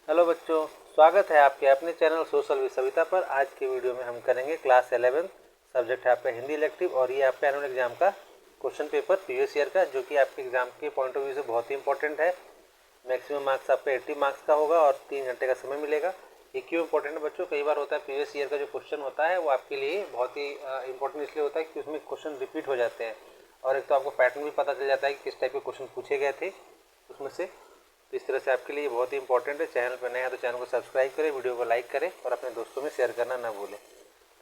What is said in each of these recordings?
Hello बच्चों, स्वागत है आपके अपने चैनल सोशल विद सविता पर। आज की वीडियो में हम करेंगे क्लास 11 सब्जेक्ट है आपका हिंदी इलेक्टिव और ये आपका एनुअल एग्जाम का क्वेश्चन पेपर प्रीवियस ईयर का, जो कि आपके एग्जाम के पॉइंट ऑफ व्यू से बहुत ही इंपॉर्टेंट है। मैक्सिमम मार्क्स आपका 80 मार्क्स का होगा और 3 घंटे का समय मिलेगा। ये क्यों इंपॉर्टेंट है बच्चों? कई बार होता है प्रीवियस ईयर का जो क्वेश्चन होता है वो आपके लिए बहुत ही इंपॉर्टेंट इसलिए होता है कि उसमें क्वेश्चन रिपीट हो जाते हैं और एक तो आपको पैटर्न भी पता चल जाता है कि किस टाइप के क्वेश्चन पूछे गए थे उसमें से। तो इस तरह से आपके लिए बहुत ही इंपॉर्टेंट है। चैनल पर नया है तो चैनल को सब्सक्राइब करें, वीडियो को लाइक करें और अपने दोस्तों में शेयर करना ना भूलें।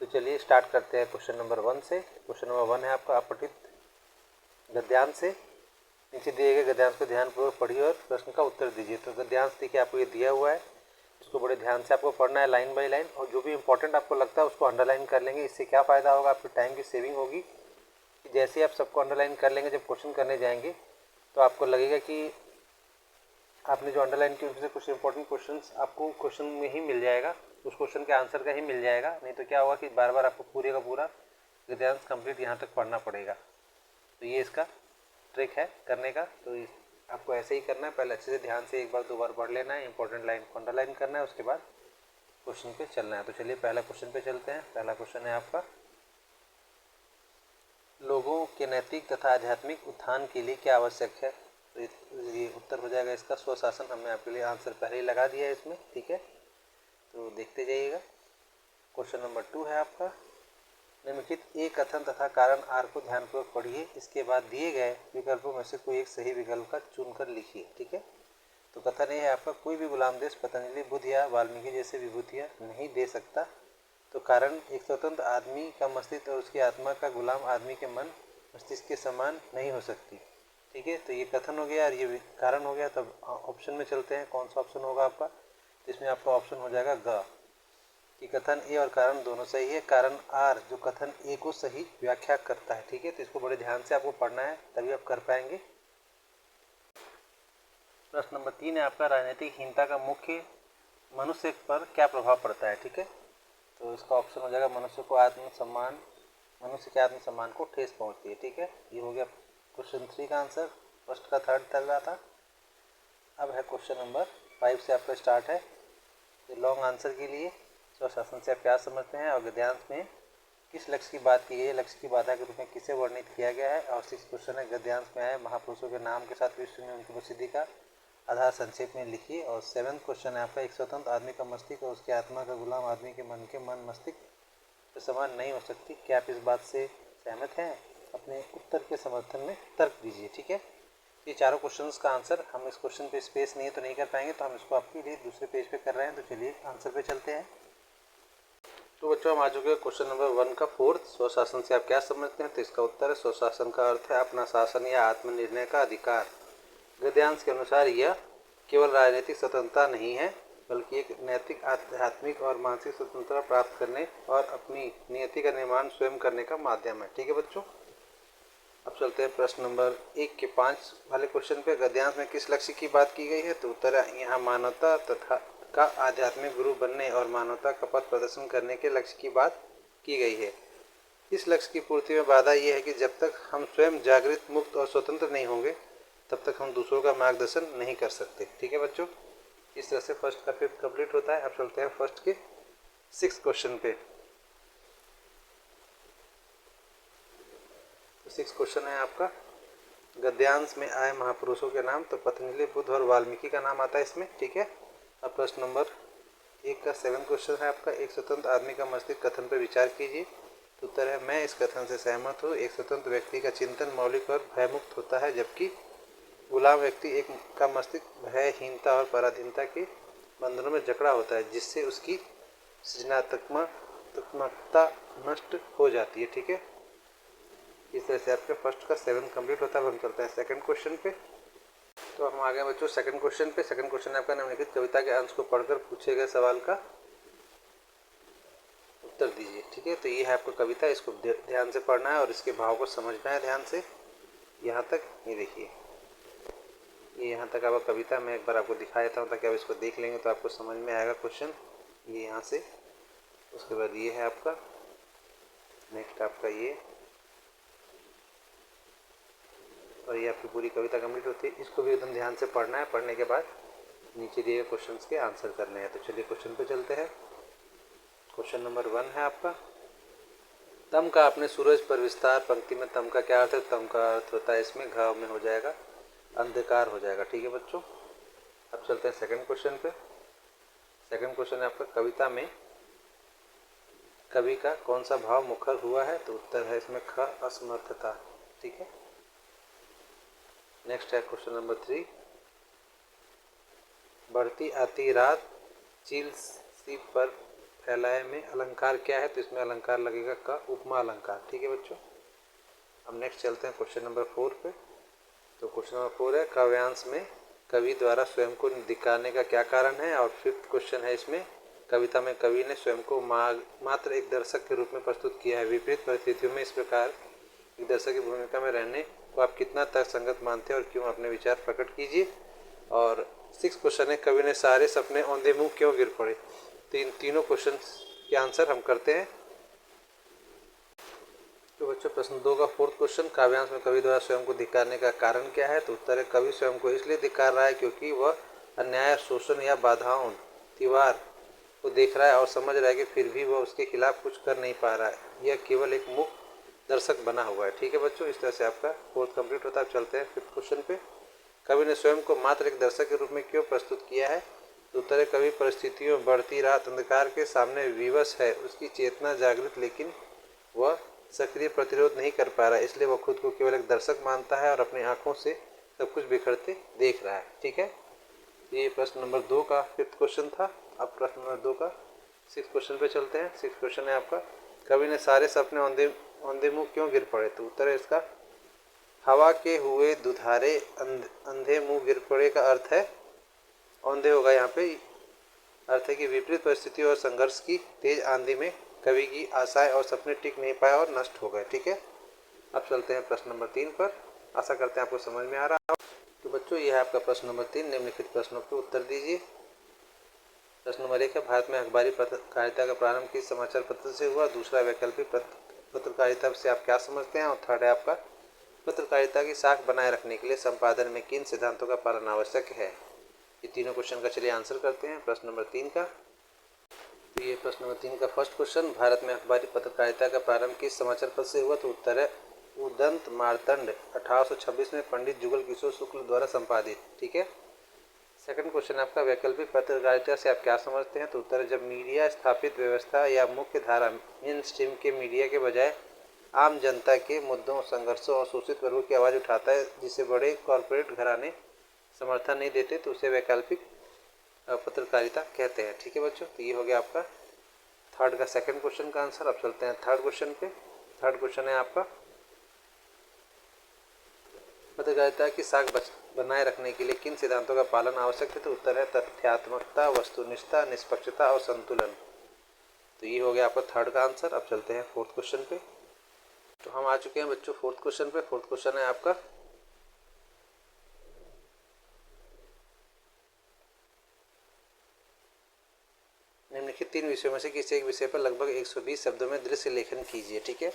तो चलिए स्टार्ट करते हैं क्वेश्चन नंबर 1 से। क्वेश्चन नंबर 1 है आपका अपठित गद्यांश से। नीचे दिए गए गद्यांश को ध्यानपूर्वक पढ़िए और प्रश्न का उत्तर दीजिए। तो गद्यांश देखिए आपको ये दिया हुआ है, इसको बड़े ध्यान से आपको पढ़ना है लाइन बाय लाइन, और जो भी इंपॉर्टेंट आपको लगता है उसको अंडरलाइन कर लेंगे। इससे क्या फ़ायदा होगा, आपके टाइम की सेविंग होगी कि जैसे ही आप सबको अंडरलाइन कर लेंगे जब क्वेश्चन करने जाएंगे तो आपको लगेगा कि आपने जो अंडरलाइन किया उससे कुछ इंपॉर्टेंट क्वेश्चंस आपको क्वेश्चन में ही मिल जाएगा, उस क्वेश्चन के आंसर का ही मिल जाएगा। नहीं तो क्या होगा कि बार बार आपको पूरे का पूरा गद्यांश कंप्लीट यहाँ तक पढ़ना पड़ेगा। तो ये इसका ट्रिक है करने का। तो आपको ऐसे ही करना है, पहले अच्छे से ध्यान से एक बार दो बार पढ़ लेना है, इंपॉर्टेंट लाइन को अंडरलाइन करना है, उसके बाद क्वेश्चन पे चलना है। तो चलिए पहला क्वेश्चन पे चलते हैं। पहला क्वेश्चन है आपका, लोगों के नैतिक तथा आध्यात्मिक उत्थान के लिए क्या आवश्यक है? तो ये उत्तर हो जाएगा इसका स्वशासन। हमने आपके लिए आंसर पहले ही लगा दिया है इसमें, ठीक है, तो देखते जाइएगा। क्वेश्चन नंबर 2 है आपका, निम्नलिखित ए कथन तथा कारण आर को ध्यानपूर्वक पढ़िए, इसके बाद दिए गए विकल्पों में से कोई एक सही विकल्प का चुनकर लिखिए। ठीक है, तो कथन ये है आपका, कोई भी गुलाम देश पतंजलि बुद्ध या वाल्मीकि जैसे विभूतियाँ नहीं दे सकता। तो कारण, एक स्वतंत्र आदमी का मस्तिष्क और उसकी आत्मा का गुलाम आदमी के मन मस्तिष्क के समान नहीं हो सकती। ठीक है, तो ये कथन हो गया और ये कारण हो गया। तब ऑप्शन में चलते हैं, कौन सा ऑप्शन होगा आपका? इसमें आपका ऑप्शन हो जाएगा ग, कि कथन ए और कारण दोनों सही है। कारण आर जो कथन ए को सही व्याख्या करता है। ठीक है, तो इसको बड़े ध्यान से आपको पढ़ना है तभी आप कर पाएंगे। प्रश्न नंबर 3 है आपका, राजनीतिक हीनता का मुख्य मनुष्य पर क्या प्रभाव पड़ता है? ठीक है, तो इसका ऑप्शन हो जाएगा मनुष्य के आत्मसम्मान को ठेस पहुंचती है। ठीक है, ये हो गया क्वेश्चन 3 का आंसर। फर्स्ट का थर्ड चल रहा था। अब है क्वेश्चन नंबर 5 से आपका स्टार्ट है। लॉन्ग आंसर के लिए स्वशासन से आप क्या समझते हैं और गद्यांश में किस लक्ष्य की बात की गई है, लक्ष्य की बाधा के रूप में किसे वर्णित किया गया है। और 6 क्वेश्चन है, गद्यांश में आए महापुरुषों के नाम के साथ विश्व में उनकी प्रसिद्धि का आधार संक्षेप में लिखिए। और 7th क्वेश्चन है आपका, एक स्वतंत्र आदमी का मस्तिष्क और उसकी आत्मा का गुलाम आदमी के मन मस्तिष्क तो समान नहीं हो सकती। क्या आप इस बात से सहमत हैं? अपने उत्तर के समर्थन में तर्क दीजिए। ठीक है, ये चारों क्वेश्चंस का आंसर, हम इस क्वेश्चन पे स्पेस नहीं है तो नहीं कर पाएंगे, तो हम इसको आपके लिए दूसरे पेज पे कर रहे हैं। तो चलिए आंसर पे चलते हैं। तो बच्चों हम आ चुके हैं क्वेश्चन नंबर 1 का फोर्थ, स्वशासन से आप क्या समझते हैं? तो इसका उत्तर है, स्वशासन का अर्थ है अपना शासन या आत्मनिर्णय का अधिकार। गद्यांश के अनुसार यह केवल राजनीतिक स्वतंत्रता नहीं है बल्कि एक नैतिक, आध्यात्मिक और मानसिक स्वतंत्रता प्राप्त करने और अपनी नियति का निर्माण स्वयं करने का माध्यम है। ठीक है बच्चों, अब चलते हैं प्रश्न नंबर 1 के 5 वाले क्वेश्चन पे। गद्यांश में किस लक्ष्य की बात की गई है? तो उत्तर है, यहाँ मानवता तथा का आध्यात्मिक गुरु बनने और मानवता का पथ प्रदर्शन करने के लक्ष्य की बात की गई है। इस लक्ष्य की पूर्ति में बाधा यह है कि जब तक हम स्वयं जागृत, मुक्त और स्वतंत्र नहीं होंगे तब तक हम दूसरों का मार्गदर्शन नहीं कर सकते। ठीक है बच्चों, इस तरह से फर्स्ट का फिफ्थ कंप्लीट होता है। अब चलते हैं फर्स्ट के 6 क्वेश्चन पे। 6 क्वेश्चन है आपका, गद्यांश में आए महापुरुषों के नाम। तो पतंजलि, बुद्ध और वाल्मीकि का नाम आता है इसमें। ठीक है, अब प्रश्न नंबर 1 का 7 क्वेश्चन है आपका, एक स्वतंत्र आदमी का मस्तिष्क कथन पर विचार कीजिए। तो उत्तर है, मैं इस कथन से सहमत हूँ। एक स्वतंत्र व्यक्ति का चिंतन मौलिक और भयमुक्त होता है, जबकि गुलाम व्यक्ति एक का मस्तिष्क भयहीनता और पराधीनता के बंधनों में जकड़ा होता है, जिससे उसकी सृजनात्मकता नष्ट हो जाती है। ठीक है, इस तरह से आपके फर्स्ट का 7 कंप्लीट होता है। अब हम चलते हैं सेकंड क्वेश्चन पे। तो हम आ गए बच्चों सेकंड क्वेश्चन पे। सेकंड क्वेश्चन आपका, निम्नलिखित कविता के अंश को पढ़कर पूछे गए सवाल का उत्तर दीजिए। ठीक है, तो ये है आपको कविता, इसको ध्यान से पढ़ना है और इसके भाव को समझना है ध्यान से। यहाँ तक ये देखिए, ये यहाँ तक आपका कविता मैं एक बार आपको दिखा देता हूँ ताकि आप इसको देख लेंगे तो आपको समझ में आएगा क्वेश्चन। ये यहाँ से, उसके बाद ये है आपका नेक्स्ट आपका ये, और ये आपकी पूरी कविता कंप्लीट होती है। इसको भी एकदम ध्यान से पढ़ना है। पढ़ने के बाद नीचे दिए क्वेश्चन के आंसर करने हैं। तो चलिए क्वेश्चन पे चलते हैं। क्वेश्चन नंबर 1 है आपका, तम का अपने सूरज पर विस्तार। पंक्ति में तम का क्या अर्थ है? तम का अर्थ होता है इसमें घ में हो जाएगा अंधकार हो जाएगा। ठीक है बच्चों, अब चलते हैं सेकंड क्वेश्चन पे। सेकंड क्वेश्चन है आपका, कविता में कवि का कौन सा भाव मुखर हुआ है? तो उत्तर है इसमें ख, असमर्थता। ठीक है, नेक्स्ट है क्वेश्चन नंबर 3, बढ़ती आती रात चील सी पर फैलाए में अलंकार क्या है? तो इसमें अलंकार लगेगा क, उपमा अलंकार। ठीक है बच्चों, अब नेक्स्ट चलते हैं क्वेश्चन नंबर 4 पे। तो क्वेश्चन नंबर 4 है, काव्यांश में कवि द्वारा स्वयं को दिखाने का क्या कारण है? और फिफ्थ क्वेश्चन है इसमें, कविता में कवि ने स्वयं को मात्र एक दर्शक के रूप में प्रस्तुत किया है। विपरीत परिस्थितियों में इस प्रकार एक दर्शक की भूमिका में रहने को आप कितना तर्कसंगत मानते हैं और क्यों? अपने विचार प्रकट कीजिए। और 6 क्वेश्चन है, कवि ने सारे सपने औंधे मुंह क्यों गिर पड़े? तीनों क्वेश्चन के आंसर हम करते हैं। तो बच्चों प्रश्न 2 का फोर्थ क्वेश्चन, काव्यांश में कवि द्वारा स्वयं को धिक्कारने का कारण क्या है? तो उत्तर है, कवि स्वयं को इसलिए धिक्कार रहा है क्योंकि वह अन्याय, शोषण या बाधाओं, दीवार को देख रहा है और समझ रहा है कि फिर भी वह उसके खिलाफ कुछ कर नहीं पा रहा है। यह केवल एक मूक दर्शक बना हुआ है। ठीक है बच्चों, इस तरह से आपका फोर्थ कंप्लीट होता है। अब चलते हैं फिफ्थ क्वेश्चन पे, कवि ने स्वयं को मात्र एक दर्शक के रूप में क्यों प्रस्तुत किया है? तो उत्तर है, कवि परिस्थितियों, बढ़ती रात, अंधकार के सामने विवश है। उसकी चेतना जागृत, लेकिन वह सक्रिय प्रतिरोध नहीं कर पा रहा है, इसलिए वह खुद को केवल एक दर्शक मानता है और अपनी आंखों से सब कुछ बिखरते देख रहा है। ठीक है, ये प्रश्न नंबर 2 का फिफ्थ क्वेश्चन था। अब प्रश्न नंबर 2 का सिक्स क्वेश्चन पे चलते हैं। सिक्स क्वेश्चन है आपका, कवि ने सारे सपने औंधे मुंह क्यों गिर पड़े? तो उत्तर है इसका, हवा के हुए दुधारे अंधे मुंह गिर पड़े का अर्थ है औंधे होगा। यहाँ पे अर्थ है कि विपरीत परिस्थितियों और संघर्ष की तेज आंधी में कवि की आशाएं और सपने टिक नहीं पाए और नष्ट हो गए। ठीक है, अब चलते हैं प्रश्न नंबर 3 पर। आशा करते हैं आपको समझ में आ रहा है। तो बच्चों ये है आपका प्रश्न नंबर 3, निम्नलिखित प्रश्नों के उत्तर दीजिए। प्रश्न नंबर 1 है, भारत में अखबारी पत्रकारिता का प्रारंभ किस समाचार पत्र से हुआ? दूसरा, वैकल्पिक पत्रकारिता से आप क्या समझते हैं? और थर्ड है आपका, पत्रकारिता की साख बनाए रखने के लिए संपादन में किन सिद्धांतों का पालन आवश्यक है? ये तीनों क्वेश्चन का चलिए आंसर करते हैं। प्रश्न नंबर 3 का, तो ये प्रश्न नंबर 3 का फर्स्ट क्वेश्चन, भारत में अखबारी पत्रकारिता का प्रारंभ किस समाचार पत्र से हुआ? तो उत्तर है उदंत मार्तंड, 1826 में पंडित जुगल किशोर शुक्ल द्वारा संपादित। ठीक है, सेकंड क्वेश्चन आपका, वैकल्पिक पत्रकारिता से आप क्या समझते हैं? तो उत्तर है, जब मीडिया स्थापित व्यवस्था या मुख्य धारा मेन स्ट्रीम के मीडिया के बजाय आम जनता के मुद्दों, संघर्षों और शोषित वर्गों की आवाज़ उठाता है, जिसे बड़े कॉरपोरेट घराने समर्थन नहीं देते, तो उसे वैकल्पिक पत्रकारिता कहते हैं। ठीक है बच्चों, तो ये हो गया आपका थर्ड का सेकंड क्वेश्चन का आंसर। अब चलते हैं थर्ड क्वेश्चन पे। थर्ड क्वेश्चन है आपका, पत्रकारिता की साख बनाए रखने के लिए किन सिद्धांतों का पालन आवश्यक है? तो उत्तर है तथ्यात्मकता, वस्तुनिष्ठता, निष्पक्षता और संतुलन। तो ये हो गया आपका थर्ड का आंसर। अब चलते हैं फोर्थ क्वेश्चन पे। तो हम आ चुके हैं बच्चों फोर्थ क्वेश्चन पे। फोर्थ क्वेश्चन है आपका, निम्नलिखित 3 विषयों में से किसी एक विषय पर लगभग 120 शब्दों में दृश्य लेखन कीजिए। ठीक है,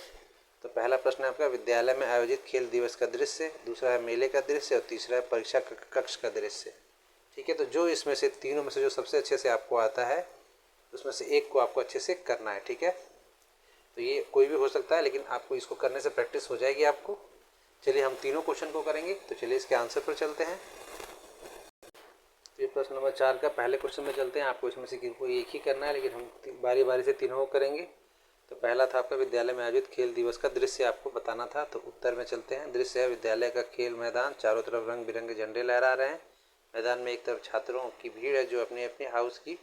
तो पहला प्रश्न है आपका, विद्यालय में आयोजित खेल दिवस का दृश्य। दूसरा है मेले का दृश्य और तीसरा है परीक्षा कक्ष का दृश्य। ठीक है, तो जो इसमें से तीनों में से जो सबसे अच्छे से आपको आता है उसमें से एक को आपको अच्छे से करना है। ठीक है, तो ये कोई भी हो सकता है, लेकिन आपको इसको करने से प्रैक्टिस हो जाएगी आपको। चलिए हम तीनों क्वेश्चन को करेंगे, तो चलिए इसके आंसर पर चलते हैं। ये प्रश्न नंबर 4 का पहले क्वेश्चन में चलते हैं। आपको इसमें से कोई एक ही करना है, लेकिन हम बारी बारी से तीनों को करेंगे। तो पहला था आपका, विद्यालय में आयोजित खेल दिवस का दृश्य आपको बताना था। तो उत्तर में चलते हैं। दृश्य है विद्यालय का खेल मैदान, चारों तरफ रंग बिरंगे झंडे लहरा रहे हैं। मैदान में एक तरफ छात्रों की भीड़ है जो अपने अपने हाउस की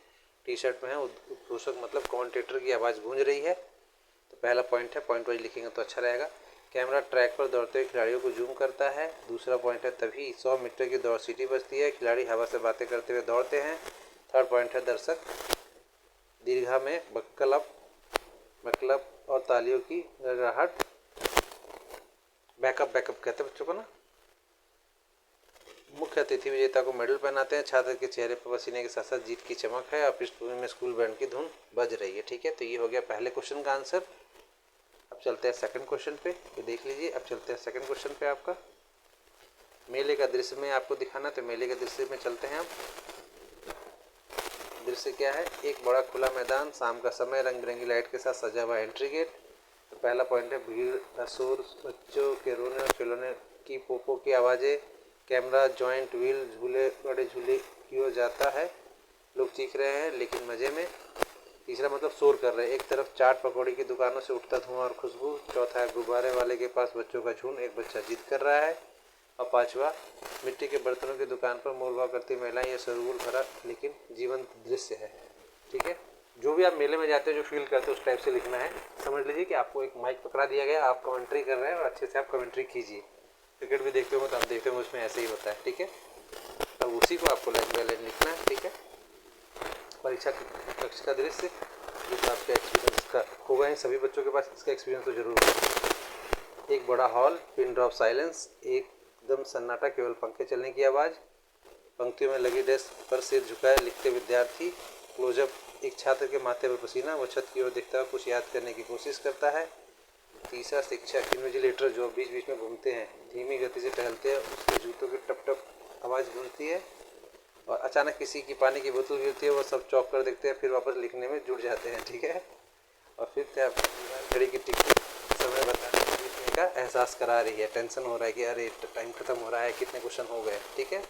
टी शर्ट में है, उद्घोषक मतलब कमेंटेटर की आवाज़ गूंज रही है। तो पहला पॉइंट है, पॉइंट वाइज लिखेंगे तो अच्छा रहेगा। कैमरा ट्रैक पर दौड़ते हुए खिलाड़ियों को जूम करता है। दूसरा पॉइंट है, तभी 100 मीटर की दौड़ सीटी बजती है, खिलाड़ी हवा से बातें करते हुए दौड़ते हैं। थर्ड पॉइंट है, दर्शक दीर्घा में बकलब और तालियों की गड़गड़ाहट, बैकअप कहते हैं बच्चों को ना। मुख्य अतिथि विजेता को मेडल पहनाते हैं। छात्र के चेहरे पर पसीने के साथ साथ जीत की चमक है और पृष्ठभूमि में स्कूल बैंड की धुन बज रही है। ठीक है, तो ये हो गया पहले क्वेश्चन का आंसर। अब चलते हैं सेकंड क्वेश्चन पे, ये देख लीजिए। अब चलते हैं सेकंड क्वेश्चन पे। आपका मेले का दृश्य में आपको दिखाना, तो मेले के दृश्य में चलते हैं हम। दृश्य क्या है? एक बड़ा खुला मैदान, शाम का समय, रंग बिरंगी लाइट के साथ सजा हुआ एंट्री गेट। तो पहला पॉइंट है भीड़ का शोर, बच्चों के रोने और खिलौने की पोपो की आवाज़ें, कैमरा जॉइंट व्हील झूले बड़े झूले की ओर जाता है, लोग चीख रहे हैं लेकिन मज़े में। तीसरा मतलब शोर कर रहे हैं, एक तरफ चाट पकौड़ी की दुकानों से उठता धुआं और खुशबू। चौथा है गुब्बारे वाले के पास बच्चों का झुंड, एक बच्चा जिद कर रहा है। और पांचवा मिट्टी के बर्तनों की दुकान पर मोलभाव करती महिलाएं। यह शोरगुल भरा लेकिन जीवंत दृश्य है। ठीक है, जो भी आप मेले में जाते हो जो फील करते हो उस टाइप से लिखना है। समझ लीजिए कि आपको एक माइक पकड़ा दिया गया, आप कमेंट्री कर रहे हैं और अच्छे से आप कमेंट्री कीजिए। क्रिकेट भी देखते हो तो आप देखते हो उसमें ऐसे ही होता है। ठीक है, अब उसी को आपको लाइन बाय लाइन लिखना है। ठीक है, परीक्षा कक्ष का दृश्य जिस आपका एक्सपीरियंस का होगा, इन सभी बच्चों के पास इसका एक्सपीरियंस तो जरूर होगा। एक बड़ा हॉल, पिन ड्रॉप साइलेंस, एकदम सन्नाटा, केवल पंखे चलने की आवाज़। पंक्तियों में लगी डेस्क पर सिर झुकाए लिखते विद्यार्थी। क्लोजअप, एक छात्र के माथे पर पसीना, वो छत की ओर देखता हुआ कुछ याद करने की कोशिश करता है। तीसरा शिक्षक, इन्विजिलेटर जो बीच बीच में घूमते हैं, धीमी गति से टहलते हैं, उसके जूतों की टप टप आवाज़ गूंजती है और अचानक किसी की पानी की बोतल गिरती है, वो सब चौंक कर देखते हैं, फिर वापस लिखने में जुट जाते हैं। ठीक है, और फिर क्या घड़ी की टिक समय बताने का एहसास करा रही है, टेंशन हो रहा है कि अरे टाइम खत्म हो रहा है, कितने क्वेश्चन हो गए। ठीक है,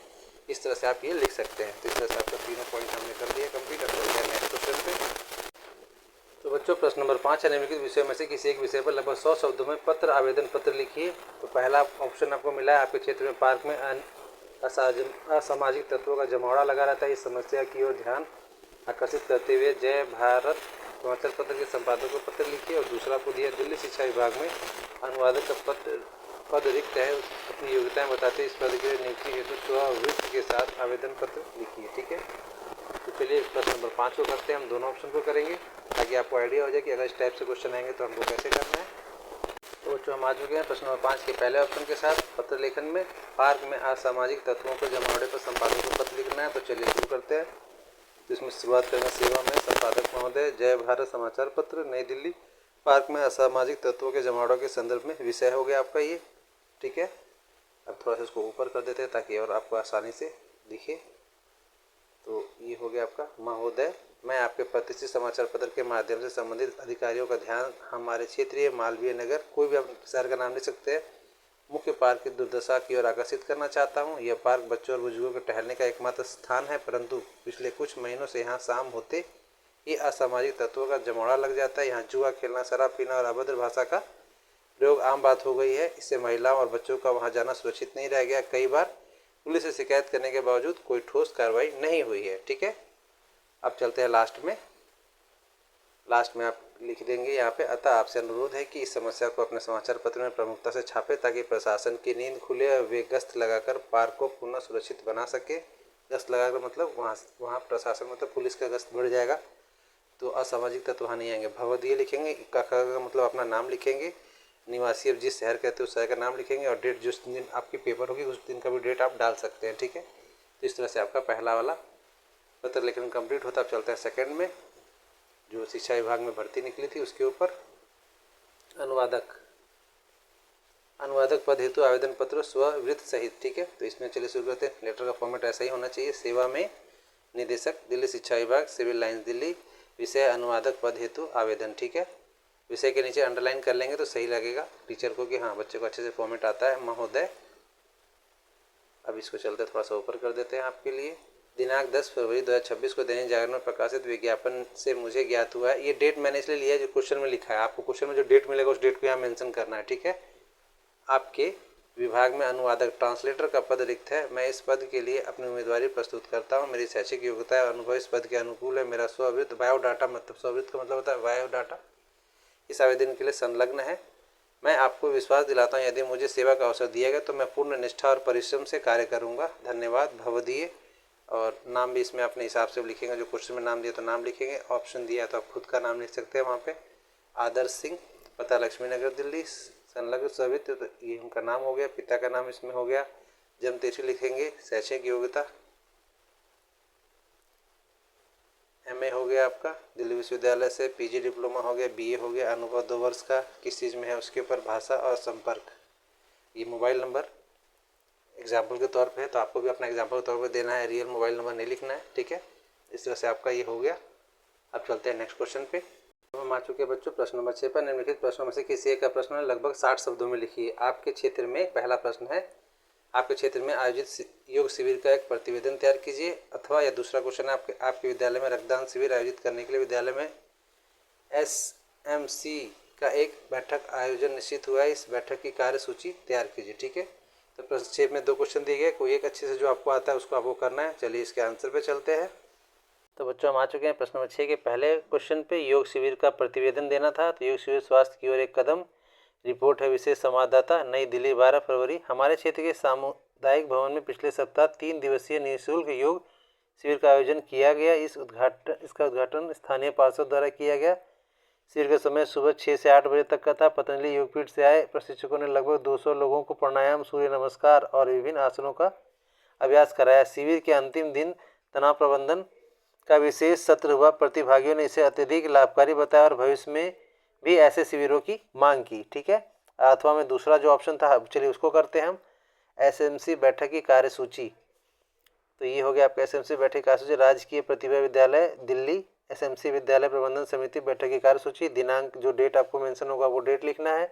इस तरह से आप ये लिख सकते हैं। तो इस तरह से आपका तीनों पॉइंट हमने कर दिया कंप्लीट। अब चलते हैं नेक्स्ट क्वेश्चन पे। तो बच्चों प्रश्न नंबर 5 है, निम्नलिखित विषयों में से किसी एक विषय पर लगभग 100 शब्दों में पत्र आवेदन पत्र लिखिए। तो पहला ऑप्शन आपको मिला है, आपके क्षेत्र में पार्क में असामाजिक तत्वों का जमावड़ा लगा रहता है, इस समस्या की ओर ध्यान आकर्षित करते हुए जय भारत समाचार पत्र के संपादक को पत्र लिखिए। और दूसरा आपको दिया, दिल्ली शिक्षा विभाग में अनुवादक का पद रिक्त है, अपनी योग्यताएं बताते इस पद के लिए नियुक्ति हेतु स्ववृत्ति के साथ आवेदन पत्र लिखिए। ठीक है, तो चलिए प्रश्न नंबर 5 को करते हैं। हम दोनों ऑप्शन को करेंगे ताकि आपको आइडिया हो जाए कि अगर इस टाइप से क्वेश्चन आएंगे तो हमको कैसे करना है। तो बच्चों हम आ चुके हैं प्रश्न नंबर 5 के पहले ऑप्शन के साथ, पत्र लेखन में पार्क में असामाजिक तत्वों को जमावड़े पर संपादक को पत्र लिखना है। तो चलिए शुरू करते हैं। तो इसमें शुरुआत करेंगे सेवा में, संपादक महोदय, जय भारत समाचार पत्र, नई दिल्ली, पार्क में असामाजिक तत्वों के जमावड़ों के संदर्भ में विषय हो गया आपका ये। ठीक है, अब थोड़ा सा इसको ऊपर कर देते हैं ताकि और आपको आसानी से दिखे। तो ये हो गया आपका महोदय, मैं आपके प्रतिष्ठित समाचार पत्र के माध्यम से संबंधित अधिकारियों का ध्यान हमारे क्षेत्रीय मालवीय नगर, कोई भी आप शहर का नाम ले सकते हैं, मुख्य पार्क की दुर्दशा की ओर आकर्षित करना चाहता हूँ। यह पार्क बच्चों और बुजुर्गों के टहलने का एकमात्र स्थान है, परंतु पिछले कुछ महीनों से यहाँ शाम होते ही असामाजिक तत्वों का जमावड़ा लग जाता है। यहाँ जुआ खेलना, शराब पीना और अभद्र भाषा का प्रयोग आम बात हो गई है। इससे महिलाओं और बच्चों का वहाँ जाना सुरक्षित नहीं रह गया। कई बार पुलिस से शिकायत करने के बावजूद कोई ठोस कार्रवाई नहीं हुई है। ठीक है, अब चलते हैं लास्ट में। लास्ट में आप लिख देंगे यहाँ पे, अतः आपसे अनुरोध है कि इस समस्या को अपने समाचार पत्र में प्रमुखता से छापे ताकि प्रशासन की नींद खुले और वे गश्त लगाकर पार्क को पुनः सुरक्षित बना सके। गश्त लगाकर मतलब वहाँ प्रशासन मतलब पुलिस का गश्त बढ़ जाएगा तो असामाजिक तत्व वहाँ नहीं आएंगे। भवदीय लिखेंगे, का मतलब अपना नाम लिखेंगे, निवासी अब जिस शहर कहते हो उस शहर का नाम लिखेंगे और डेट जिस दिन आपकी पेपर होगी उस दिन का भी डेट आप डाल सकते हैं। ठीक है, तो इस तरह से आपका पहला वाला पत्र लेखन कंप्लीट होता है। अब चलते हैं सेकंड में, जो शिक्षा विभाग में भर्ती निकली थी उसके ऊपर। अनुवादक पद हेतु आवेदन पत्र स्ववृत्त सहित। ठीक है, तो इसमें चलिए शुरू करते हैं। लेटर का फॉर्मेट ऐसा ही होना चाहिए। सेवा में निदेशक, दिल्ली शिक्षा विभाग, सिविल लाइंस दिल्ली, विषय अनुवादक पद हेतु आवेदन। ठीक है, विषय के नीचे अंडरलाइन कर लेंगे तो सही लगेगा टीचर को कि हाँ बच्चे को अच्छे से फॉर्मेट आता है। महोदय, अब इसको चलते थोड़ा सा ऊपर कर देते हैं आपके लिए। दिनांक 10 फरवरी 2026 को दैनिक जागरण में प्रकाशित विज्ञापन से मुझे ज्ञात हुआ है। ये डेट मैंने इसलिए लिया है जो क्वेश्चन में लिखा है, आपको क्वेश्चन में जो डेट मिलेगा उस डेट को यहाँ मेंशन करना है। ठीक है, आपके विभाग में अनुवादक ट्रांसलेटर का पद रिक्त है। मैं इस पद के लिए अपनी उम्मीदवारी प्रस्तुत करता हूँ। मेरी शैक्षिक योग्यता और अनुभव इस पद के अनुकूल है। मेरा स्ववृत्त बायोडाटा, मतलब स्ववृत्त का मतलब होता है बायोडाटा, इस आवेदन के लिए संलग्न है। मैं आपको विश्वास दिलाता हूँ यदि मुझे सेवा का अवसर दिया गया तो मैं पूर्ण निष्ठा और परिश्रम से कार्य करूँगा। धन्यवाद, भवदीय। और नाम भी इसमें अपने हिसाब से लिखेंगे, जो क्वेश्चन में नाम दिया तो नाम लिखेंगे, ऑप्शन दिया तो आप खुद का नाम लिख सकते हैं वहाँ पे। आदर्श सिंह, पता लक्ष्मी नगर दिल्ली, संलग्न स्ववित्त, तो ये उनका नाम हो गया, पिता का नाम इसमें हो गया, जन्म तिथि लिखेंगे, शैक्षिक योग्यता MA हो गया आपका दिल्ली विश्वविद्यालय से, PG डिप्लोमा हो गया, BA हो गया, अनुभव 2 वर्ष का किस चीज़ में है उसके ऊपर, भाषा और संपर्क। ये मोबाइल नंबर एग्जाम्पल के तौर पे है तो आपको भी अपना एग्जाम्पल के तौर पे देना है, रियल मोबाइल नंबर नहीं लिखना है। ठीक है, इस तरह से आपका ये हो गया। अब चलते हैं नेक्स्ट क्वेश्चन पे। तो हम आ चुके हैं बच्चों प्रश्न नंबर 6 पर। निम्नलिखित प्रश्नों में से किसी एक का प्रश्न लगभग 60 शब्दों में लिखिए। आपके क्षेत्र में, पहला प्रश्न है, आपके क्षेत्र में आयोजित योग शिविर का एक प्रतिवेदन तैयार कीजिए। अथवा या दूसरा क्वेश्चन है, आपके विद्यालय में रक्तदान शिविर आयोजित करने के लिए विद्यालय में SMC का एक बैठक आयोजन निश्चित हुआ है। इस बैठक की कार्यसूची तैयार कीजिए। ठीक है, तो प्रश्न 6 में 2 क्वेश्चन दिए गए, कोई एक अच्छे से जो आपको आता है उसको आपको करना है। चलिए इसके आंसर पे चलते हैं। तो बच्चों हम आ चुके हैं प्रश्न नंबर 6 के पहले क्वेश्चन पे। योग शिविर का प्रतिवेदन देना था। तो योग शिविर स्वास्थ्य की ओर एक कदम, रिपोर्ट है विशेष संवाददाता, नई दिल्ली 12 फरवरी। हमारे क्षेत्र के सामुदायिक भवन में पिछले सप्ताह 3 दिवसीय निःशुल्क योग शिविर का आयोजन किया गया। इसका उद्घाटन स्थानीय पार्षद द्वारा किया गया। शिविर का समय सुबह 6 से 8 बजे तक का था। पतंजलि योगपीठ से आए प्रशिक्षकों ने लगभग 200 लोगों को प्राणायाम, सूर्य नमस्कार और विभिन्न आसनों का अभ्यास कराया। शिविर के अंतिम दिन तनाव प्रबंधन का विशेष सत्र हुआ। प्रतिभागियों ने इसे अत्यधिक लाभकारी बताया और भविष्य में भी ऐसे शिविरों की मांग की। ठीक है, अथवा में दूसरा जो ऑप्शन था, चलिए उसको करते हैं हम। SMC बैठक की कार्यसूची, तो ये हो गया आपका SMC बैठक की कार्यसूची। राजकीय प्रतिभा विद्यालय दिल्ली, SMC विद्यालय प्रबंधन समिति बैठक की कार्यसूची। दिनांक, जो डेट आपको मेंशन होगा वो डेट लिखना है।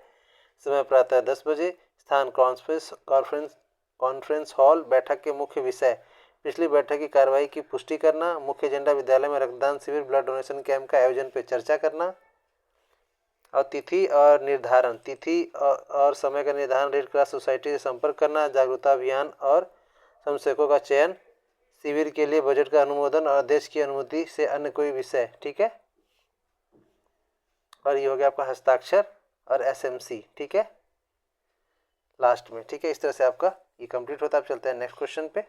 समय प्रातः 10 बजे। स्थान कॉन्फ्रेंस हॉल। बैठक के मुख्य विषय, पिछली बैठक की कार्रवाई की पुष्टि करना। मुख्य एजेंडा, विद्यालय में रक्तदान शिविर, ब्लड डोनेशन कैंप का आयोजन पर चर्चा करना। और तिथि और निर्धारण, तिथि और समय का निर्धारण, रेड क्रॉस सोसाइटी से संपर्क करना। जागरूकता अभियान और संशयकों का चयन। शिविर के लिए बजट का अनुमोदन और अध्यक्ष की अनुमति से अन्य कोई विषय। ठीक है, और ये हो गया आपका हस्ताक्षर और SMC। ठीक है, लास्ट में। ठीक है, इस तरह से आपका ये कंप्लीट होता है। अब चलते हैं नेक्स्ट क्वेश्चन पे।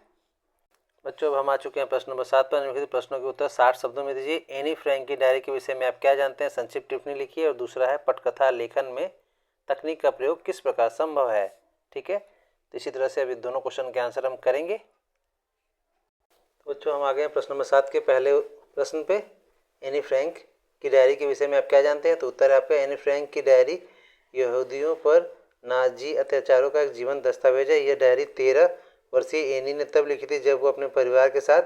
बच्चों अब हम आ चुके हैं प्रश्न नंबर 7 पर। निम्नलिखित प्रश्नों के उत्तर 60 शब्दों में दीजिए। एनी फ्रैंक की डायरी के विषय में आप क्या जानते हैं, संक्षिप्त टिप्पणी लिखिए। और दूसरा है, पटकथा लेखन में तकनीक का प्रयोग किस प्रकार संभव है। ठीक है, तो इसी तरह से अभी दोनों क्वेश्चन के आंसर हम करेंगे। तो बच्चों हम आ गए प्रश्न नंबर 7 के पहले प्रश्न पे। एनी फ्रैंक की डायरी के विषय में आप क्या जानते हैं, तो उत्तर है आपका, एनी फ्रैंक की डायरी यहूदियों पर नाजी अत्याचारों का एक जीवन दस्तावेज है। यह डायरी 13 वर्षीय एनी ने तब लिखी थी जब वो अपने परिवार के साथ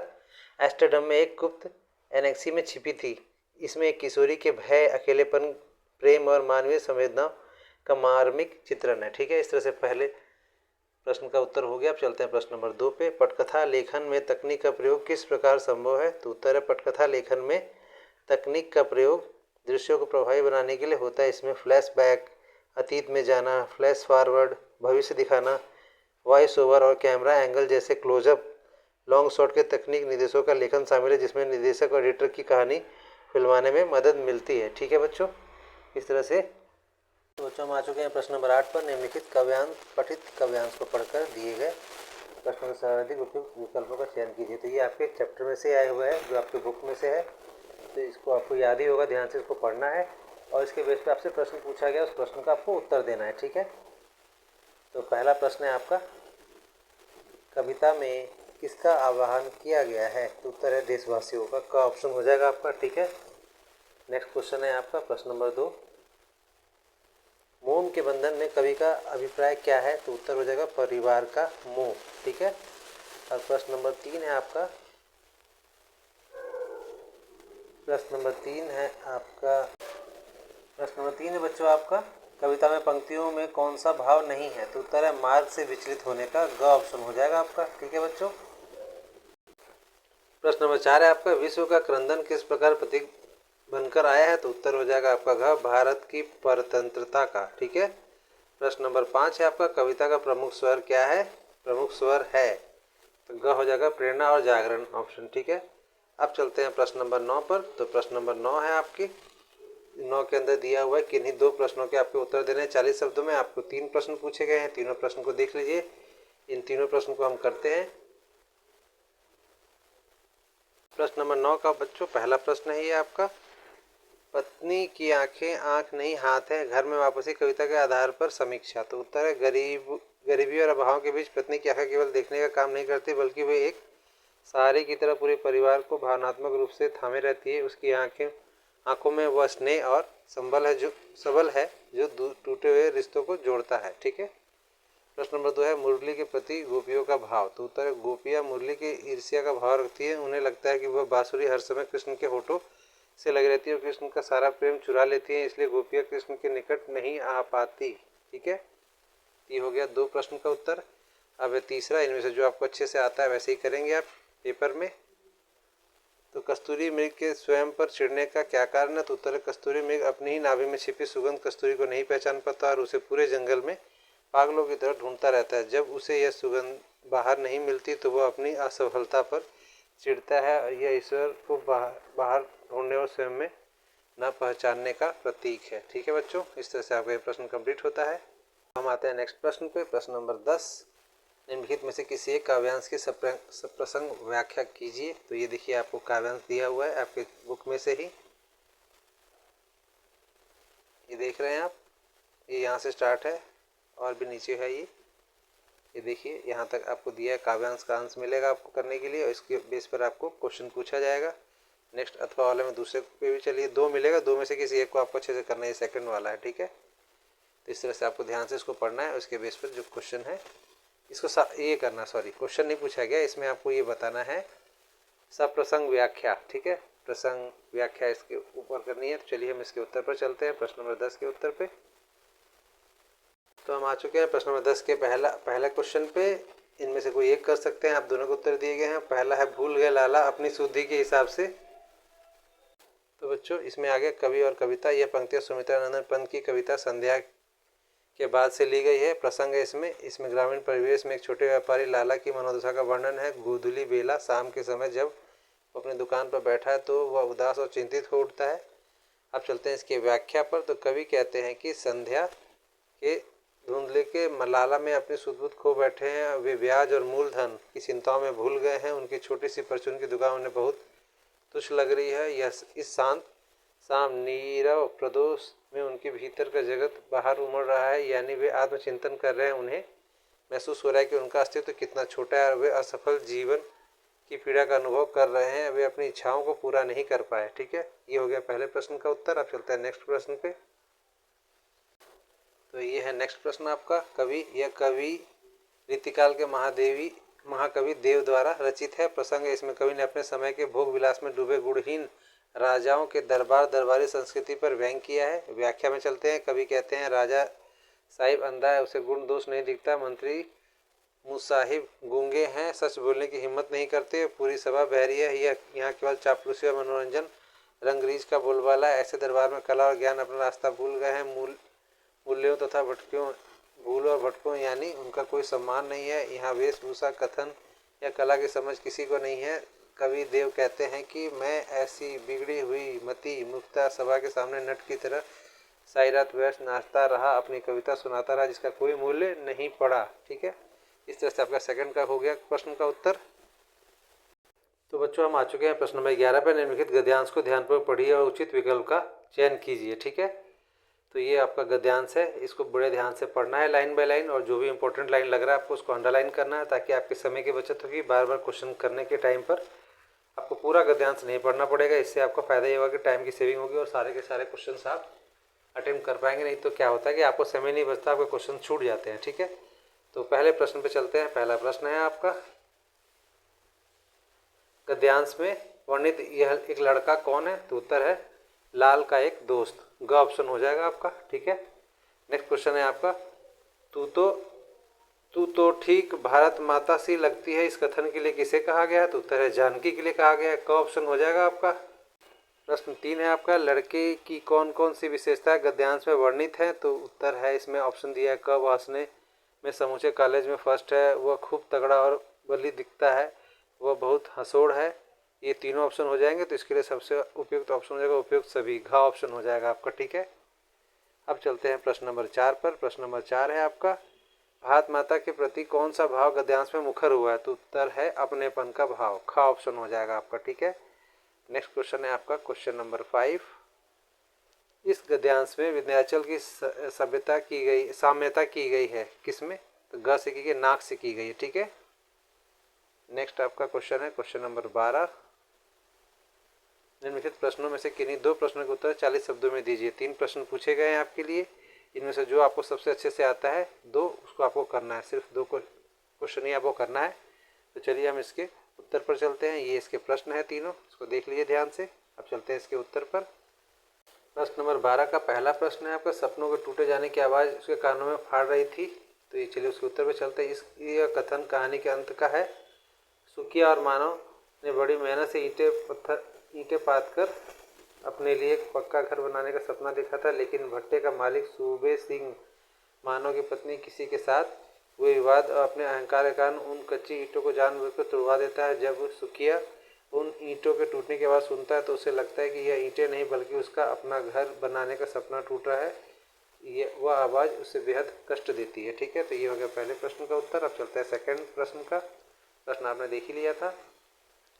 एम्स्टर्डम में एक गुप्त एनेक्सी में छिपी थी। इसमें एक किशोरी के भय, अकेलेपन, प्रेम और मानवीय संवेदनाओं का मार्मिक चित्रण है। ठीक है, इस तरह से पहले प्रश्न का उत्तर हो गया। अब चलते हैं प्रश्न नंबर 2 पे। पटकथा लेखन में तकनीक का प्रयोग किस प्रकार संभव है, तो उत्तर है, पटकथा लेखन में तकनीक का प्रयोग दृश्यों को प्रभावी बनाने के लिए होता है। इसमें फ्लैशबैक, अतीत में जाना, फ्लैश फॉरवर्ड, भविष्य दिखाना, वॉइस ओवर और कैमरा एंगल जैसे क्लोजअप, लॉन्ग शॉट के तकनीक निर्देशों का लेखन शामिल है, जिसमें निर्देशक और एडिटर की कहानी फिल्माने में मदद मिलती है। ठीक है बच्चों, इस तरह से। तो बच्चों हम आ चुके हैं प्रश्न नंबर 8 पर। निम्नलिखित काव्यांश, पठित काव्यांश को पढ़कर दिए गए प्रश्नों में सर्वाधिक उपयुक्त विकल्पों का चयन कीजिए। तो ये आपके चैप्टर में से आए हुए हैं, जो आपके बुक में से है, तो इसको आपको याद ही होगा, ध्यान से इसको पढ़ना है और इसके बेस पर आपसे प्रश्न पूछा गया, उस प्रश्न का आपको उत्तर देना है। ठीक है, तो पहला प्रश्न है आपका, कविता में किसका आह्वान किया गया है, तो उत्तर है देशवासियों का ऑप्शन हो जाएगा आपका। ठीक है, नेक्स्ट क्वेश्चन है आपका प्रश्न नंबर 2, मोम के बंधन में कवि का अभिप्राय क्या है, तो उत्तर हो जाएगा परिवार का मोह। ठीक है, और प्रश्न नंबर 3 है आपका, प्रश्न नंबर 3 है आपका, प्रश्न नंबर 3 है बच्चों आपका, कविता में पंक्तियों में कौन सा भाव नहीं है, तो उत्तर है मार्ग से विचलित होने का, ग ऑप्शन हो जाएगा आपका। ठीक है बच्चों, प्रश्न नंबर 4 है आपका, विश्व का क्रंदन किस प्रकार प्रतीक बनकर आया है, तो उत्तर हो जाएगा आपका घ, भारत की परतंत्रता का। ठीक है, प्रश्न नंबर 5 है आपका, कविता का प्रमुख स्वर क्या है, प्रमुख स्वर है, तो ग हो जाएगा प्रेरणा और जागरण ऑप्शन। ठीक है, अब चलते हैं प्रश्न नंबर 9 पर। तो प्रश्न नंबर 9 है आपकी, 9 के अंदर दिया हुआ है किन्हीं 2 प्रश्नों के आपके उत्तर देने हैं 40 शब्दों में। आपको 3 प्रश्न पूछे गए हैं, तीनों प्रश्न को देख लीजिए। इन तीनों प्रश्न को हम करते हैं। प्रश्न नंबर 9 का बच्चों पहला प्रश्न है ये आपका, पत्नी की आंखें आंख नहीं हाथ है, घर में वापसी कविता के आधार पर समीक्षा, तो उत्तर है गरीबी और अभाव के बीच पत्नी की आंखें केवल देखने का काम नहीं करती, बल्कि वे एक सहारे की तरह पूरे परिवार को भावनात्मक रूप से थामे रहती है। उसकी आंखों में वह स्नेह और सबल है जो टूटे हुए रिश्तों को जोड़ता है। ठीक है, प्रश्न नंबर 2 है मुरली के प्रति गोपियों का भाव। तो उत्तर है गोपियाँ मुरली की ईर्ष्या का भाव रखती है। उन्हें लगता है कि वह बांसुरी हर समय कृष्ण के होठों से लगी रहती है और कृष्ण का सारा प्रेम चुरा लेती है, इसलिए गोपियाँ कृष्ण के निकट नहीं आ पाती। ठीक है, ये हो गया 2 प्रश्न का उत्तर। अब है तीसरा, इनमें से जो आपको अच्छे से आता है वैसे ही करेंगे आप पेपर में। तो कस्तूरी मृग के स्वयं पर चिढ़ने का क्या कारण है? तो उत्तर है कस्तूरी मृग अपनी ही नाभि में छिपी सुगंध कस्तूरी को नहीं पहचान पाता और उसे पूरे जंगल में पागलों की तरह ढूंढता रहता है। जब उसे यह सुगंध बाहर नहीं मिलती तो वह अपनी असफलता पर चिढ़ता है और यह ईश्वर को बाहर ढूंढने और स्वयं में न पहचानने का प्रतीक है। ठीक है बच्चों, इस तरह से आपका ये प्रश्न कंप्लीट होता है। हम आते हैं नेक्स्ट प्रश्न पे। प्रश्न नंबर 10, निम्नलिखित में से किसी एक काव्यांश की सप्रसंग व्याख्या कीजिए। तो ये देखिए आपको काव्यांश दिया हुआ है आपके बुक में से ही, ये देख रहे हैं आप, ये यहाँ से स्टार्ट है और भी नीचे है ये देखिए यहाँ तक आपको दिया है। काव्यांश का अंश मिलेगा आपको करने के लिए और इसके बेस पर आपको क्वेश्चन पूछा जाएगा। नेक्स्ट अथवा वाले में दूसरे पे भी चलिए 2 मिलेगा, 2 में से किसी एक को आपको अच्छे से करना है, सेकंड वाला है। ठीक है, तो इस तरह से आपको ध्यान से इसको पढ़ना है। उसके बेस पर जो क्वेश्चन है इसको ये करना, सॉरी क्वेश्चन नहीं पूछा गया, इसमें आपको ये बताना है सप्रसंग व्याख्या। ठीक है, प्रसंग व्याख्या इसके ऊपर करनी है। तो चलिए हम इसके उत्तर पर चलते हैं, प्रश्न नंबर 10 के उत्तर पे। तो हम आ चुके हैं प्रश्न नंबर 10 के पहला क्वेश्चन पे। इनमें से कोई एक कर सकते हैं, आप दोनों को उत्तर दिए गए हैं। पहला है भूल गए लाला अपनी शुद्धि के हिसाब से। तो बच्चों इसमें आगे कवि और कविता, यह पंक्तियाँ सुमित्रानंदन पंत की कविता संध्या के बाद से ली गई है। प्रसंग है इसमें ग्रामीण परिवेश में एक छोटे व्यापारी लाला की मनोदशा का वर्णन है। गोधूली बेला शाम के समय जब वो अपनी दुकान पर बैठा है तो वह उदास और चिंतित हो उठता है। अब चलते हैं इसकी व्याख्या पर। तो कवि कहते हैं कि संध्या के धुंधले के लाला में अपनी सुध-बुध खो बैठे हैं। वे ब्याज और मूलधन की चिंताओं में भूल गए हैं। उनकी छोटी सी परचून की दुकान उन्हें बहुत तुच्छ लग रही है। यह इस शांत शाम नीरव प्रदोष में उनके भीतर का जगत बाहर उमड़ रहा है, यानी वे आत्मचिंतन कर रहे हैं। उन्हें महसूस हो रहा है कि उनका अस्तित्व कितना छोटा है और वे असफल जीवन की पीड़ा का अनुभव कर रहे हैं। वे अपनी इच्छाओं को पूरा नहीं कर पाए। ठीक है, ये हो गया पहले प्रश्न का उत्तर। अब चलते हैं नेक्स्ट प्रश्न पे। तो ये है नेक्स्ट प्रश्न आपका। यह कवि रीतिकाल के महाकवि देव द्वारा रचित है। प्रसंग है इसमें कवि ने अपने समय के भोग विलास में डूबे गुणहीन राजाओं के दरबारी संस्कृति पर व्यंग किया है। व्याख्या में चलते हैं। कवि कहते हैं राजा साहिब अंधा है, उसे गुण दोष नहीं दिखता। मंत्री मुसाहिब गूंगे हैं, सच बोलने की हिम्मत नहीं करते। पूरी सभा बहरी है, यह यहाँ केवल चापलूसी और मनोरंजन रंगरीज का बोलबाला है। ऐसे दरबार में कला और ज्ञान अपना रास्ता भूल गए हैं। मूल्यों तथा भूल और भटकों यानी उनका कोई सम्मान नहीं है। यहाँ वेशभूषा कथन या कला की समझ किसी को नहीं है। कवि देव कहते हैं कि मैं ऐसी बिगड़ी हुई मती मुक्ता सभा के सामने नट की तरह सारी रात व्यस्त नाचता रहा, अपनी कविता सुनाता रहा, जिसका कोई मूल्य नहीं पड़ा। ठीक है, इस तरह से आपका सेकंड का हो गया प्रश्न का उत्तर। तो बच्चों हम आ चुके हैं प्रश्न नंबर 11 पर। निम्नलिखित गद्यांश को ध्यानपूर्वक पढ़िए और उचित विकल्प का चयन कीजिए। ठीक है, तो ये आपका गद्यांश है, इसको बड़े ध्यान से पढ़ना है लाइन बाय लाइन, और जो भी इंपॉर्टेंट लाइन लग रहा है आपको उसको अंडरलाइन करना है, ताकि आपके समय की बचत होगी। बार बार क्वेश्चन करने के टाइम पर आपको पूरा गद्यांश नहीं पढ़ना पड़ेगा। इससे आपका फायदा ये होगा कि टाइम की सेविंग होगी और सारे के सारे क्वेश्चन आप अटेम्प्ट कर पाएंगे। नहीं तो क्या होता है कि आपको समय नहीं बचता, आपके क्वेश्चन छूट जाते हैं। ठीक है, तो पहले प्रश्न पे चलते हैं। पहला प्रश्न है आपका, गद्यांश में वर्णित यह एक लड़का कौन है? तो उत्तर है लाल का एक दोस्त। ग ऑप्शन हो जाएगा आपका। ठीक है, नेक्स्ट क्वेश्चन है आपका, तू तो ठीक भारत माता सी लगती है, इस कथन के लिए किसे कहा गया है? तो उत्तर है जानकी के लिए कहा गया है। क ऑप्शन हो जाएगा आपका। प्रश्न 3 है आपका, लड़के की कौन कौन सी विशेषताएं गद्यांश में वर्णित है? तो उत्तर है इसमें ऑप्शन दिया है क, वह हंसने में समूचे कॉलेज में फर्स्ट है, वह खूब तगड़ा और बली दिखता है, वह बहुत हंसोड़ है। ये तीनों ऑप्शन हो जाएंगे। तो इसके लिए सबसे उपयुक्त ऑप्शन हो जाएगा उपयुक्त सभी, घ ऑप्शन हो जाएगा आपका। ठीक है, अब चलते हैं प्रश्न नंबर 4 पर। प्रश्न नंबर 4 है आपका, भारत माता के प्रति कौन सा भाव गद्यांश में मुखर हुआ है? तो उत्तर है अपनेपन का भाव। ख ऑप्शन हो जाएगा आपका। ठीक है, नेक्स्ट क्वेश्चन है आपका क्वेश्चन नंबर 5। इस गद्यांश में विंध्याचल की साम्यता की गई है किसमें? तो ग से की गई, नाक से की गई है। ठीक है, नेक्स्ट आपका क्वेश्चन है क्वेश्चन नंबर 12। निम्नलिखित प्रश्नों में से किन्हीं 2 प्रश्नों के उत्तर 40 शब्दों में दीजिए। 3 प्रश्न पूछे गए हैं आपके लिए, इनमें से जो आपको सबसे अच्छे से आता है दो, उसको आपको करना है, सिर्फ दो क्वेश्चन ही आपको करना है। तो चलिए हम इसके उत्तर पर चलते हैं। ये इसके प्रश्न है तीनों, इसको देख लीजिए ध्यान से। अब चलते हैं इसके उत्तर पर। प्रश्न नंबर 12 का पहला प्रश्न है आपका, सपनों के टूटे जाने की आवाज़ उसके कानों में फाड़ रही थी। तो ये चलिए उसके उत्तर पर चलते हैं। यह कथन कहानी के अंत का है। सुखिया और मानव ने बड़ी मेहनत से ईंटें पात कर अपने लिए एक पक्का घर बनाने का सपना देखा था, लेकिन भट्टे का मालिक सूबे सिंह मानव की पत्नी किसी के साथ हुए विवाद और अपने अहंकार के कारण उन कच्ची ईंटों को जानबूझकर तुड़वा देता है। जब सुखिया उन ईंटों के टूटने की आवाज़ सुनता है तो उसे लगता है कि यह ईंटें नहीं बल्कि उसका अपना घर बनाने का सपना टूट रहा है। वह आवाज़ उसे बेहद कष्ट देती है। ठीक है, तो ये हो गया पहले प्रश्न का उत्तर। अब चलता है सेकंड प्रश्न का। प्रश्न आपने देख ही लिया था,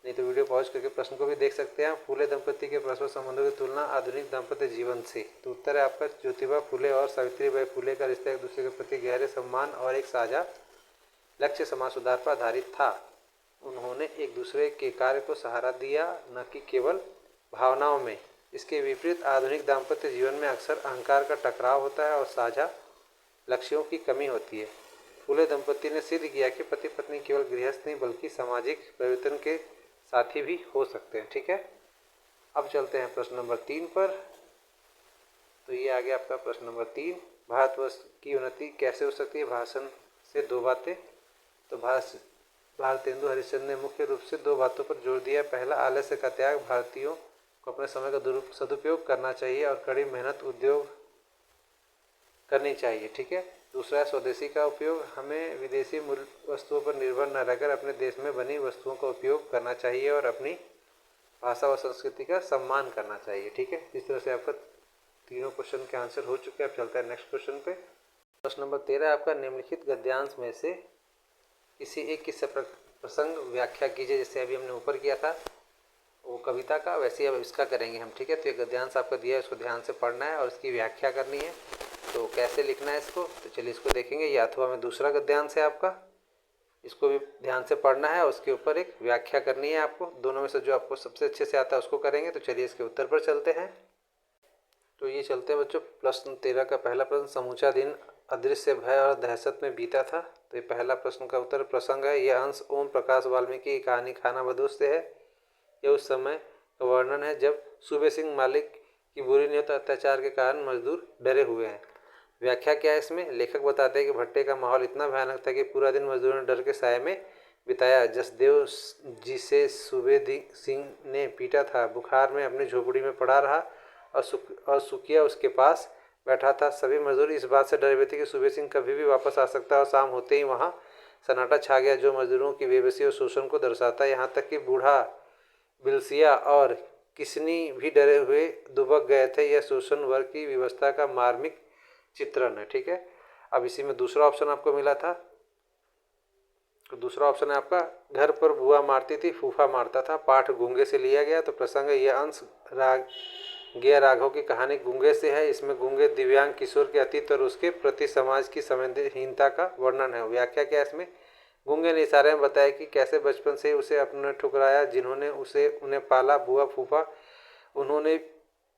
नहीं तो वीडियो पॉज करके प्रश्न को भी देख सकते हैं। फूले दंपति के परस्पर संबंधों की तुलना आधुनिक दाम्पत्य जीवन से। तो उत्तर है आपका, ज्योतिबा फूले और सावित्रीबाई फूले का रिश्ता एक दूसरे के प्रति गहरे सम्मान और एक साझा लक्ष्य समाज सुधार पर आधारित था। उन्होंने एक दूसरे के कार्य को सहारा दिया, न कि केवल भावनाओं में। इसके विपरीत आधुनिक दाम्पत्य जीवन में अक्सर अहंकार का टकराव होता है और साझा लक्ष्यों की कमी होती है। फूले दंपति ने सिद्ध किया कि पति पत्नी केवल गृहस्थ नहीं बल्कि सामाजिक परिवर्तन के साथी भी हो सकते हैं। ठीक है, अब चलते हैं प्रश्न नंबर 3 पर। तो ये आ गया आपका प्रश्न नंबर 3, भारतवर्ष की उन्नति कैसे हो सकती है? भाषण से दो बातें। तो भारतेंदु हरिश्चंद्र ने मुख्य रूप से दो बातों पर जोर दिया। पहला, आलस्य का त्याग, भारतीयों को अपने समय का सदुपयोग करना चाहिए और कड़ी मेहनत उद्योग करनी चाहिए। ठीक है। दूसरा है स्वदेशी का उपयोग, हमें विदेशी मूल वस्तुओं पर निर्भर न रहकर अपने देश में बनी वस्तुओं का उपयोग करना चाहिए और अपनी भाषा और संस्कृति का सम्मान करना चाहिए। ठीक है, इस तरह से आपका तीनों क्वेश्चन के आंसर हो चुके हैं। अब चलता है नेक्स्ट क्वेश्चन पे। प्रश्न नंबर 13 आपका, निम्नलिखित गद्यांश में से किसी एक किस्सा प्रसंग व्याख्या कीजिए। जैसे अभी हमने ऊपर किया था वो कविता का, वैसे ही अब इसका करेंगे हम। ठीक है, तो ये गद्यांश आपका दिया है, उसको ध्यान से पढ़ना है और इसकी व्याख्या करनी है। तो कैसे लिखना है इसको, तो चलिए इसको देखेंगे। ये अथवा में दूसरा गद्यांश है आपका, इसको भी ध्यान से पढ़ना है और उसके ऊपर एक व्याख्या करनी है आपको। दोनों में से जो आपको सबसे अच्छे से आता है उसको करेंगे। तो चलिए इसके उत्तर पर चलते हैं। तो ये चलते हैं बच्चों, प्रश्न 13 का पहला प्रश्न, समूचा दिन अदृश्य भय और दहशत में बीता था। तो ये पहला प्रश्न का उत्तर प्रसंग है। यह अंश ओम प्रकाश वाल्मीकि की कहानी खाना बदोश से है। यह उस समय का वर्णन है जब सूबे सिंह मालिक की बुरी नियत अत्याचार के कारण मजदूर डरे हुए हैं। व्याख्या क्या है इसमें? लेखक बताते हैं कि भट्टे का माहौल इतना भयानक था कि पूरा दिन मजदूरों ने डर के साए में बिताया। जसदेव जिसे सूबे सिंह ने पीटा था बुखार में अपनी झोपड़ी में पड़ा रहा और सुखिया उसके पास बैठा था। सभी मजदूर इस बात से डरे हुए थे कि सूबे सिंह कभी भी वापस आ सकता है और शाम होते ही वहाँ सन्नाटा छा गया जो मजदूरों की बेबसी और शोषण को दर्शाता है। यहाँ तक कि बूढ़ा बिलसिया और किसनी भी डरे हुए दुबक गए थे। यह शोषण वर्ग की व्यवस्था का मार्मिक चित्रण है। ठीक है, अब इसी में दूसरा ऑप्शन आपको मिला था। तो दूसरा ऑप्शन है आपका, घर पर बुआ मारती थी फूफा मारता था। पाठ गूंगे से लिया गया। तो प्रसंग है, यह अंश राघव की कहानी गूंगे से है। इसमें गूंगे दिव्यांग किशोर के अतीत और उसके प्रति समाज की संवेदनहीनता का वर्णन है। व्याख्या क्या है इसमें? गूंगे ने इशारे में बताया कि कैसे बचपन से उसे अपने ठुकराया जिन्होंने उन्हें पाला। बुआ फूफा उन्होंने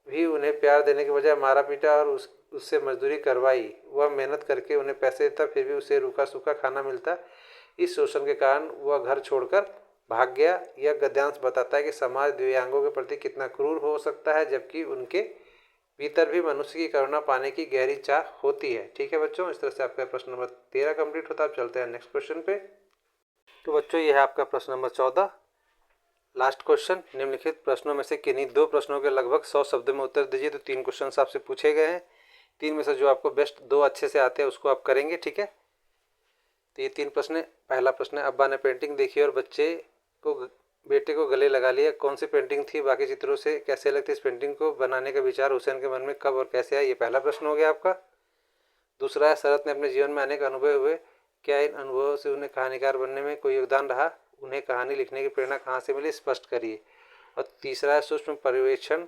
भी उन्हें प्यार देने के बजाय मारा पीटा और उससे मजदूरी करवाई। वह मेहनत करके उन्हें पैसे देता, फिर भी उसे रूखा सूखा खाना मिलता। इस शोषण के कारण वह घर छोड़कर भाग गया। यह गद्यांश बताता है कि समाज दिव्यांगों के प्रति कितना क्रूर हो सकता है, जबकि उनके भीतर भी मनुष्य की करुणा पाने की गहरी चाह होती है। ठीक है बच्चों, इस तरह से आपका प्रश्न नंबर 13 कंप्लीट होता है। अब चलते हैं नेक्स्ट क्वेश्चन पे। तो बच्चों ये है आपका प्रश्न नंबर 14, लास्ट क्वेश्चन। निम्नलिखित प्रश्नों में से किन्हीं दो प्रश्नों के लगभग 100 शब्दों में उत्तर दीजिए। तो 3 क्वेश्चन आपसे पूछे गए हैं, 3 में से जो आपको बेस्ट 2 अच्छे से आते हैं उसको आप करेंगे। ठीक है, तो ये 3 प्रश्न। पहला प्रश्न है, अब्बा ने पेंटिंग देखी और बेटे को गले लगा लिया। कौन सी पेंटिंग थी? बाकी चित्रों से कैसे लगती? इस पेंटिंग को बनाने का विचार हुसैन के मन में कब और कैसे आया? ये पहला प्रश्न हो गया आपका। दूसरा है, शरत ने अपने जीवन में अनेक अनुभव हुए, क्या इन अनुभवों से उन्हें कहानीकार बनने में कोई योगदान रहा? उन्हें कहानी लिखने की प्रेरणा कहाँ से मिली? स्पष्ट करिए। और तीसरा है, सूक्ष्म पर्यवेक्षण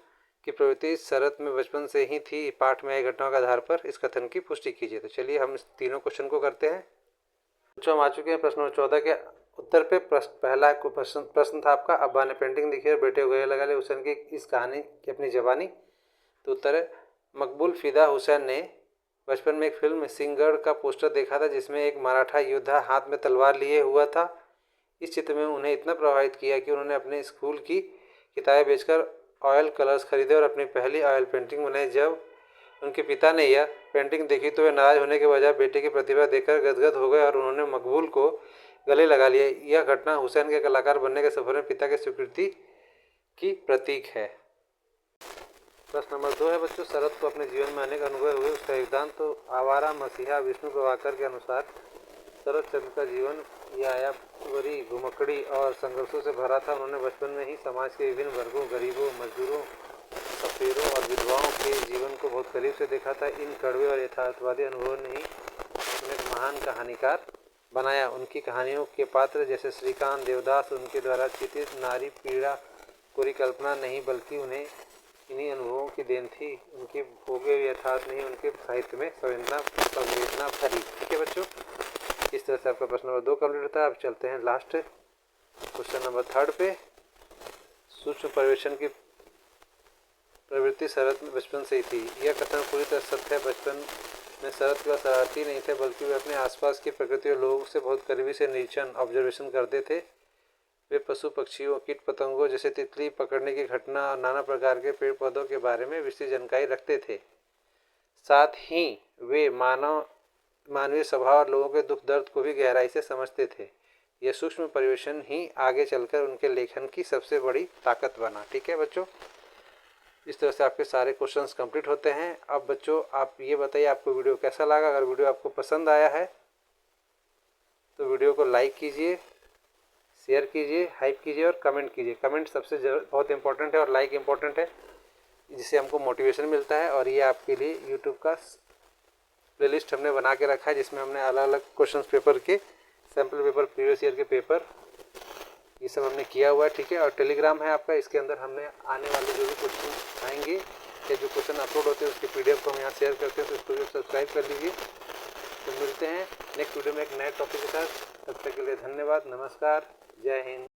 की प्रवृत्ति शरत में बचपन से ही थी, पाठ में आई घटनाओं के आधार पर इस कथन की पुष्टि कीजिए। तो चलिए हम इस तीनों क्वेश्चन को करते हैं। हम आ चुके हैं प्रश्न नंबर 14 के उत्तर पे। पहला प्रश्न था आपका, अब्बा ने पेंटिंग देखी और बेटे को गले लगा लिया, हुसैन की इस कहानी की अपनी जबानी। तो उत्तर है, मकबूल फिदा हुसैन ने बचपन में एक फिल्म सिंगड़ का पोस्टर देखा था जिसमें एक मराठा योद्धा हाथ में तलवार लिए हुआ था। इस चित्र में उन्हें इतना प्रभावित किया कि उन्होंने अपने स्कूल की किताबें बेचकर ऑयल कलर्स खरीदे और अपनी पहली ऑयल पेंटिंग बनाई। जब उनके पिता ने यह पेंटिंग देखी तो वे नाराज होने के बजाय बेटे की प्रतिभा देखकर गदगद हो गए और उन्होंने मकबूल को गले लगा लिया। यह घटना हुसैन के कलाकार बनने के सफर में पिता की स्वीकृति की प्रतीक है। प्रश्न नंबर 2 है बच्चों, शरद को अपने जीवन में अनेक अनुभव हुए, उसका योगदान। तो आवारा मसीहा विष्णु प्रभाकर के अनुसार शरद चंद्र का जीवन यायावरी, घुमक्कड़ी और संघर्षों से भरा था। उन्होंने बचपन में ही समाज के विभिन्न वर्गों, गरीबों, मजदूरों, सफेरों और विधवाओं के जीवन को बहुत करीब से देखा था। इन कड़वे और यथार्थवादी अनुभवों ने ही उन्हें एक महान कहानीकार बनाया। उनकी कहानियों के पात्र जैसे श्रीकांत, देवदास उनके द्वारा चित्रित नारी पीड़ा पूरी कल्पना नहीं बल्कि उन्हें इन्हीं अनुभवों की देन थी। उनके भोगे हुए यथार्थ नहीं, उनके साहित्य में संवेदना भरी। ठीक है बच्चों, इस तरह से आपका प्रश्न नंबर 2 कंप्लीट होता है। अब चलते हैं लास्ट क्वेश्चन नंबर 3 पे। सूक्ष्म पर्यवेक्षण की प्रवृत्ति शरद में बचपन से ही थी। यह कथन पूरी तरह सत्य है। बचपन में शरद केवल शरारती नहीं थे बल्कि वे अपने आसपास की प्रकृति और लोगों से बहुत करीबी से निरीक्षण ऑब्जर्वेशन करते थे। वे पशु पक्षियों, कीट पतंगों जैसे तितली पकड़ने की घटना और नाना प्रकार के पेड़ पौधों के बारे में विस्तृत जानकारी रखते थे। साथ ही वे मानवीय स्वभाव और लोगों के दुख दर्द को भी गहराई से समझते थे। यह सूक्ष्म पर्यवेक्षण ही आगे चलकर उनके लेखन की सबसे बड़ी ताकत बना। ठीक है बच्चों, इस तरह से आपके सारे क्वेश्चंस कंप्लीट होते हैं। अब बच्चों आप ये बताइए आपको वीडियो कैसा लगा। अगर वीडियो आपको पसंद आया है तो वीडियो को लाइक कीजिए, शेयर कीजिए, हाइप कीजिए और कमेंट कीजिए। कमेंट सबसे बहुत इंपॉर्टेंट है और लाइक इंपॉर्टेंट है, जिससे हमको मोटिवेशन मिलता है। और ये आपके लिए यूट्यूब का प्लेलिस्ट हमने बना के रखा है जिसमें हमने अलग अलग क्वेश्चन पेपर के सैम्पल पेपर, प्रीवियस ईयर के पेपर, ये सब हमने किया हुआ है। ठीक है, और टेलीग्राम है आपका, इसके अंदर हमने आने वाले जो भी क्वेश्चन आएंगे या जो क्वेश्चन अपलोड होते हैं उसके PDF को हम यहाँ शेयर करते हैं, तो इसको भी सब्सक्राइब कर लीजिए। तो मिलते हैं नेक्स्ट वीडियो में एक नए टॉपिक के साथ। तब तक के लिए धन्यवाद, नमस्कार, जय हिंद।